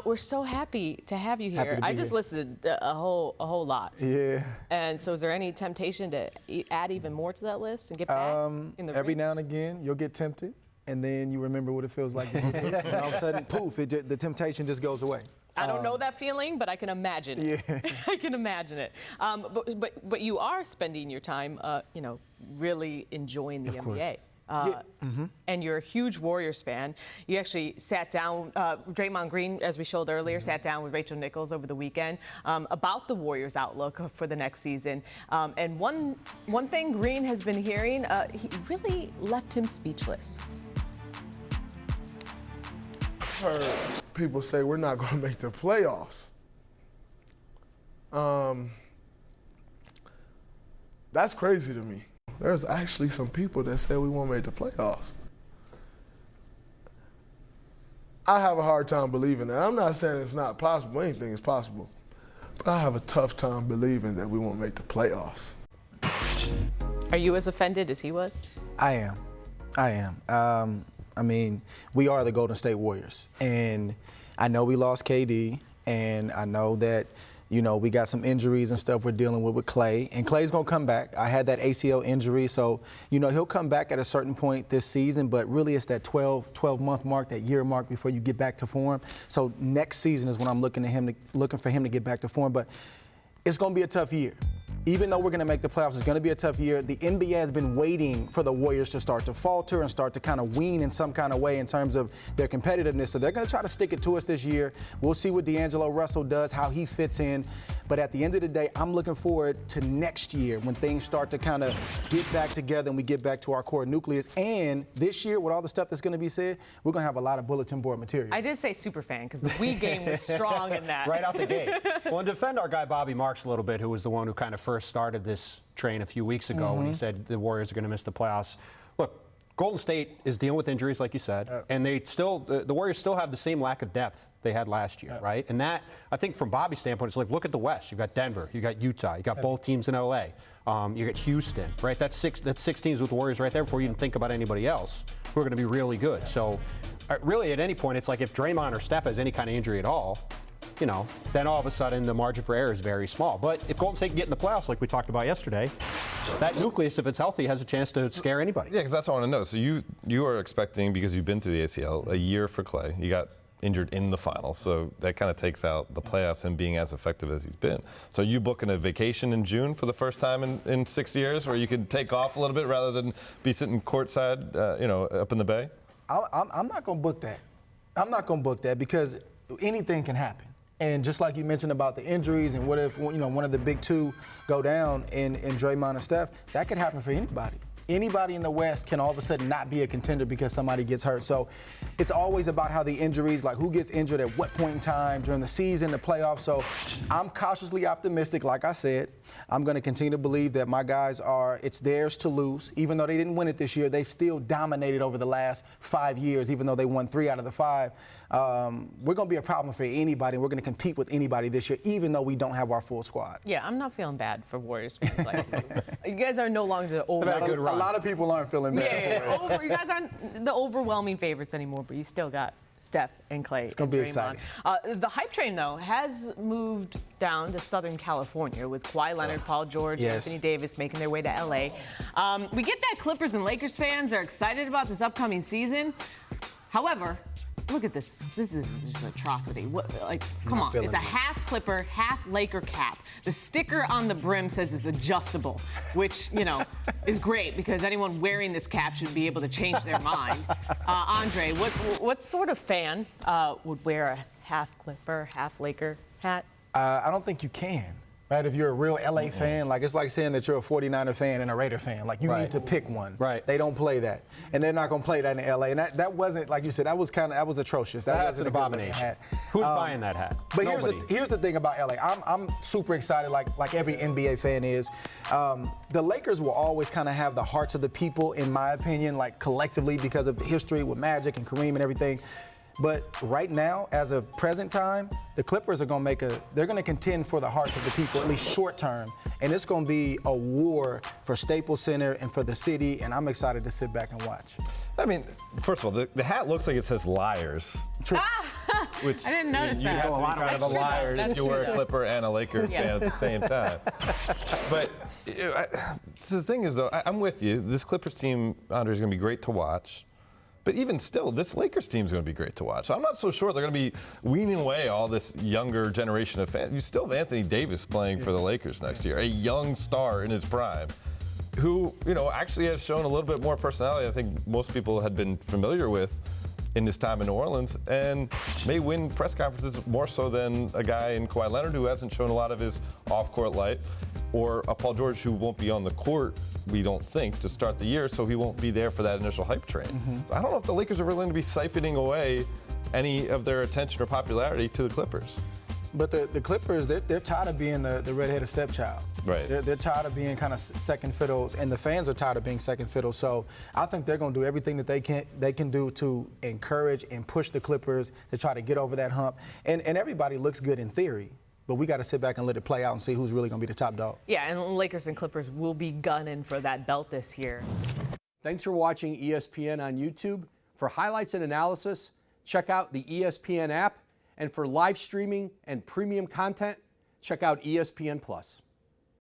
We're so happy to have you here. I just listened a whole lot. Yeah. And so is there any temptation to add even more to that list and get back in the every ring? now and again, you'll get tempted, and then you remember what it feels like. And all of a sudden, poof, the temptation just goes away. I don't know that feeling, but I can imagine it. Yeah. I can imagine it. But you are spending your time, really enjoying the NBA. And you're a huge Warriors fan. You actually sat down, Draymond Green, as we showed earlier, sat down with Rachel Nichols over the weekend about the Warriors' outlook for the next season. And one thing Green has been hearing, he really left him speechless. Heard people say we're not going to make the playoffs. That's crazy to me. There's actually some people that say we won't make the playoffs. I have a hard time believing that. I'm not saying it's not possible. Anything is possible. But I have a tough time believing that we won't make the playoffs. Are you as offended as he was? I am. I mean, we are the Golden State Warriors. And I know we lost KD, and I know that, we got some injuries and stuff we're dealing with Klay. And Klay's going to come back. I had that ACL injury, so, he'll come back at a certain point this season, but really it's that 12-month mark, that year mark before you get back to form. So next season is when I'm looking for him to get back to form. But it's going to be a tough year. Even though we're going to make the playoffs, it's going to be a tough year. The NBA has been waiting for the Warriors to start to falter and start to kind of wean in some kind of way in terms of their competitiveness. So they're going to try to stick it to us this year. We'll see what D'Angelo Russell does, how he fits in. But at the end of the day, I'm looking forward to next year when things start to kind of get back together and we get back to our core nucleus. And this year, with all the stuff that's going to be said, we're going to have a lot of bulletin board material. I did say super fan because the Wii game was strong in that. Right out the gate. Well, and defend our guy Bobby Marks a little bit, who was the one who kind of first started this train a few weeks ago when he said the Warriors are going to miss the playoffs. Look, Golden State is dealing with injuries, like you said, and the Warriors still have the same lack of depth they had last year, right? And that, I think, from Bobby's standpoint, it's like, look at the West. You've got Denver, you got Utah, you got both teams in LA, you got Houston, right? That's six teams with the Warriors right there before you even think about anybody else who are going to be really good. So, really, at any point, it's like if Draymond or Steph has any kind of injury at all, then all of a sudden the margin for error is very small. But if Golden State can get in the playoffs, like we talked about yesterday, that nucleus, if it's healthy, has a chance to scare anybody. Yeah, because that's what I want to know. So you are expecting, because you've been through the ACL, a year for Klay. You got injured in the finals, so that kind of takes out the playoffs and being as effective as he's been. So you booking a vacation in June for the first time in 6 years, where you can take off a little bit rather than be sitting courtside, up in the Bay? I'm not going to book that. I'm not going to book that because anything can happen. And just like you mentioned about the injuries and what if, one of the big two go down in Draymond and Steph, that could happen for anybody. Anybody in the West can all of a sudden not be a contender because somebody gets hurt. So it's always about how the injuries, like who gets injured at what point in time during the season, the playoffs. So I'm cautiously optimistic. Like I said, I'm going to continue to believe that my guys it's theirs to lose. Even though they didn't win it this year, they've still dominated over the last 5 years, even though they won 3 out of the 5. We're going to be a problem for anybody. We're going to compete with anybody this year, even though we don't have our full squad. Yeah, I'm not feeling bad for Warriors fans. Like, you guys are no longer the A lot of people aren't feeling bad. Yeah. You guys aren't the overwhelming favorites anymore, but you still got Steph and Klay. It's going to be exciting. The hype train, though, has moved down to Southern California with Kawhi Leonard, Paul George, Anthony Davis making their way to L.A. We get that Clippers and Lakers fans are excited about this upcoming season. However, look at this. This is just an atrocity. Come on. It's a half Clipper, half Laker cap. The sticker on the brim says it's adjustable, which, is great because anyone wearing this cap should be able to change their mind. Andre, what sort of fan would wear a half Clipper, half Laker hat? I don't think you can. Right, if you're a real LA fan, it's like saying that you're a 49er fan and a Raider fan. You need to pick one. Right. They don't play that. And they're not going to play that in LA. And that wasn't, like you said, that was atrocious. That's an abomination. Hat. Who's buying that hat? But here's the thing about LA. I'm super excited, like every NBA fan is. The Lakers will always kind of have the hearts of the people, in my opinion, collectively because of the history with Magic and Kareem and everything. But right now, as of present time, the Clippers are going to they're going to contend for the hearts of the people, at least short term. And it's going to be a war for Staples Center and for the city, and I'm excited to sit back and watch. I mean, first of all, the hat looks like it says Liars. Which, I didn't notice you that. have to be kind of a liar if you were a Clipper and a Laker fan at the same time. But the thing is, though, I'm with you. This Clippers team, Andre, is going to be great to watch. But even still, this Lakers team is going to be great to watch. So I'm not so sure they're going to be weaning away all this younger generation of fans. You still have Anthony Davis playing for the Lakers next year, a young star in his prime, who, actually has shown a little bit more personality I think most people had been familiar with in his time in New Orleans, and may win press conferences more so than a guy in Kawhi Leonard who hasn't shown a lot of his off-court light, or a Paul George who won't be on the court, we don't think, to start the year, so he won't be there for that initial hype train. So I don't know if the Lakers are really going to be siphoning away any of their attention or popularity to the Clippers. But the Clippers, they're tired of being the redheaded stepchild. Right. They're tired of being kind of second fiddle, and the fans are tired of being second fiddle. So I think they're going to do everything that they can do to encourage and push the Clippers to try to get over that hump. And everybody looks good in theory, but we got to sit back and let it play out and see who's really going to be the top dog. Yeah, and Lakers and Clippers will be gunning for that belt this year. Thanks for watching ESPN on YouTube. For highlights and analysis, check out the ESPN app. And for live streaming and premium content, check out ESPN+.